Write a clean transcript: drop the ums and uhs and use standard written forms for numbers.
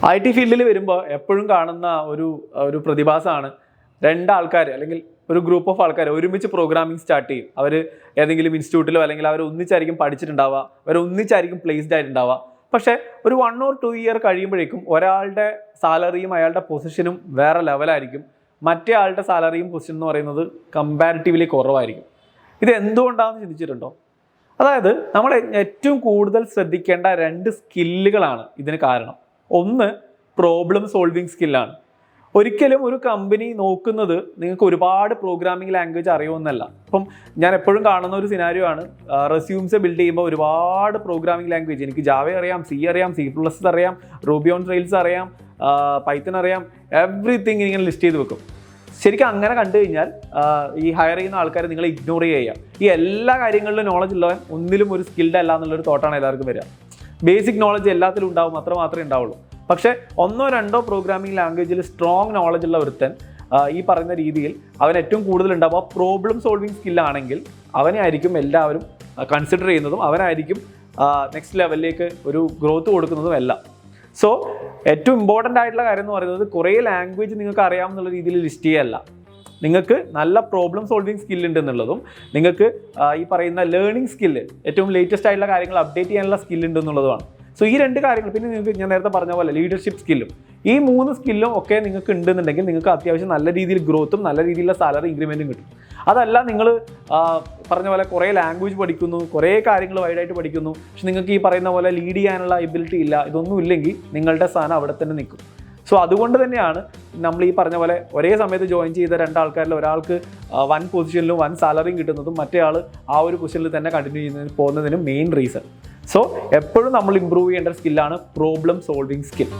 IT ഫീൽഡിൽ വരുമ്പോൾ എപ്പോഴും കാണുന്ന ഒരു പ്രതിഭാസമാണ് രണ്ടാൾക്കാർ അല്ലെങ്കിൽ ഒരു ഗ്രൂപ്പ് ഓഫ് ആൾക്കാർ ഒരുമിച്ച് പ്രോഗ്രാമിംഗ് സ്റ്റാർട്ട് ചെയ്യും. അവർ ഏതെങ്കിലും ഇൻസ്റ്റിറ്റ്യൂട്ടിലോ അല്ലെങ്കിൽ അവർ ഒന്നിച്ചായിരിക്കും പഠിച്ചിട്ടുണ്ടാവുക, അവർ ഒന്നിച്ചായിരിക്കും പ്ലേസ്ഡ് ആയിട്ടുണ്ടാവുക. പക്ഷേ ഒരു 1 or 2 ഇയർ കഴിയുമ്പോഴേക്കും ഒരാളുടെ സാലറിയും അയാളുടെ പൊസിഷനും വേറെ ലെവലായിരിക്കും, മറ്റേ ആളുടെ സാലറിയും പൊസിഷൻ എന്ന് പറയുന്നത് കമ്പാരിറ്റീവ്ലി കുറവായിരിക്കും. ഇത് എന്തുകൊണ്ടാണെന്ന് ചിന്തിച്ചിട്ടുണ്ടോ? അതായത് നമ്മൾ ഏറ്റവും കൂടുതൽ ശ്രദ്ധിക്കേണ്ട 2 സ്കില്ലുകളാണ് ഇതിന് കാരണം. ഒന്ന് പ്രോബ്ലം സോൾവിങ് സ്കില്ലാണ്. ഒരിക്കലും ഒരു കമ്പനി നോക്കുന്നത് നിങ്ങൾക്ക് ഒരുപാട് പ്രോഗ്രാമിംഗ് ലാംഗ്വേജ് അറിയുമെന്നല്ല. ഇപ്പം ഞാൻ എപ്പോഴും കാണുന്ന ഒരു സിനാരിയോ ആണ്, റെസ്യൂംസ് ബിൽഡ് ചെയ്യുമ്പോൾ ഒരുപാട് പ്രോഗ്രാമിംഗ് ലാംഗ്വേജ്, എനിക്ക് ജാവ അറിയാം, സി അറിയാം, C++ അറിയാം, റൂബി ഓൺ റെയിൽസ് അറിയാം, പൈത്തൺ അറിയാം, എവറിത്തിങ് ഇങ്ങനെ ലിസ്റ്റ് ചെയ്ത് വെക്കും. ശരിക്കും അങ്ങനെ കണ്ടു കഴിഞ്ഞാൽ ഈ ഹയർ ചെയ്യുന്ന ആൾക്കാർ നിങ്ങളെ ഇഗ്നോർ ചെയ്യുക. ഈ എല്ലാ കാര്യങ്ങളിലും നോളജ് ഉള്ളവൻ ഒന്നിലും ഒരു സ്കിൽഡ് അല്ല എന്നുള്ളൊരു തോട്ടാണ് എല്ലാവർക്കും വരിക. ബേസിക് നോളജ് എല്ലാത്തിലും ഉണ്ടാവും, മാത്രമേ ഉണ്ടാവുള്ളൂ. പക്ഷേ 1 or 2 പ്രോഗ്രാമിംഗ് ലാംഗ്വേജിൽ സ്ട്രോങ് നോളജ് ഉള്ള ഒരുത്തൻ ഈ പറയുന്ന രീതിയിൽ അവൻ ഏറ്റവും കൂടുതൽ ഉണ്ടാവുക പ്രോബ്ലം സോൾവിങ് സ്കില്ലാണെങ്കിൽ അവനെ ആയിരിക്കും എല്ലാവരും കൺസിഡർ ചെയ്യുന്നതും അവനായിരിക്കും നെക്സ്റ്റ് ലെവലിലേക്ക് ഒരു ഗ്രോത്ത് കൊടുക്കുന്നതും എല്ലാം. സോ ഏറ്റവും ഇമ്പോർട്ടൻ്റ് ആയിട്ടുള്ള കാര്യം എന്ന് പറയുന്നത് കുറേ ലാംഗ്വേജ് നിങ്ങൾക്ക് അറിയാമെന്നുള്ള രീതിയിൽ ലിസ്റ്റ് ചെയ്യല്ല. നിങ്ങൾക്ക് നല്ല പ്രോബ്ലം സോൾവിങ് സ്കില്ലുണ്ട് എന്നുള്ളതും നിങ്ങൾക്ക് ഈ പറയുന്ന ലേണിംഗ് സ്കില്ല്, ഏറ്റവും ലേറ്റസ്റ്റ് ആയിട്ടുള്ള കാര്യങ്ങൾ അപ്ഡേറ്റ് ചെയ്യാനുള്ള സ്കില്ലുണ്ട് എന്നുള്ളതുമാണ്. സോ ഈ 2 കാര്യങ്ങൾ, പിന്നെ നിങ്ങൾക്ക് ഞാൻ നേരത്തെ പറഞ്ഞ പോലെ ലീഡർഷിപ്പ് സ്കില്ലും, ഈ 3 സ്കില്ലും ഒക്കെ നിങ്ങൾക്ക് ഉണ്ടെന്നുണ്ടെങ്കിൽ നിങ്ങൾക്ക് അത്യാവശ്യം നല്ല രീതിയിൽ ഗ്രോത്തും നല്ല രീതിയിലുള്ള സാലറി ഇൻക്രിമെൻറ്റും കിട്ടും. അതല്ല നിങ്ങൾ പറഞ്ഞ പോലെ കുറേ ലാംഗ്വേജ് പഠിക്കുന്നു, കുറേ കാര്യങ്ങൾ വൈഡായിട്ട് പഠിക്കുന്നു, പക്ഷെ നിങ്ങൾക്ക് ഈ പറയുന്ന പോലെ ലീഡ് ചെയ്യാനുള്ള എബിലിറ്റി ഇല്ല, ഇതൊന്നും ഇല്ലെങ്കിൽ നിങ്ങളുടെ സ്ഥാനം അവിടെ തന്നെ നിൽക്കും. സോ അതുകൊണ്ട് തന്നെയാണ് നമ്മൾ ഈ പറഞ്ഞ പോലെ ഒരേ സമയത്ത് ജോയിൻ ചെയ്ത 2 ആൾക്കാരിൽ ഒരാൾക്ക് 1 പൊസിഷനിലും 1 സാലറിയും കിട്ടുന്നതും മറ്റേ ആൾ ആ ഒരു പൊസിഷനിൽ തന്നെ കണ്ടിന്യൂ പോകുന്നതിനും മെയിൻ റീസൺ. സോ എപ്പോഴും നമ്മൾ ഇമ്പ്രൂവ് ചെയ്യേണ്ട സ്കില്ലാണ് പ്രോബ്ലം സോൾവിങ് സ്കിൽ.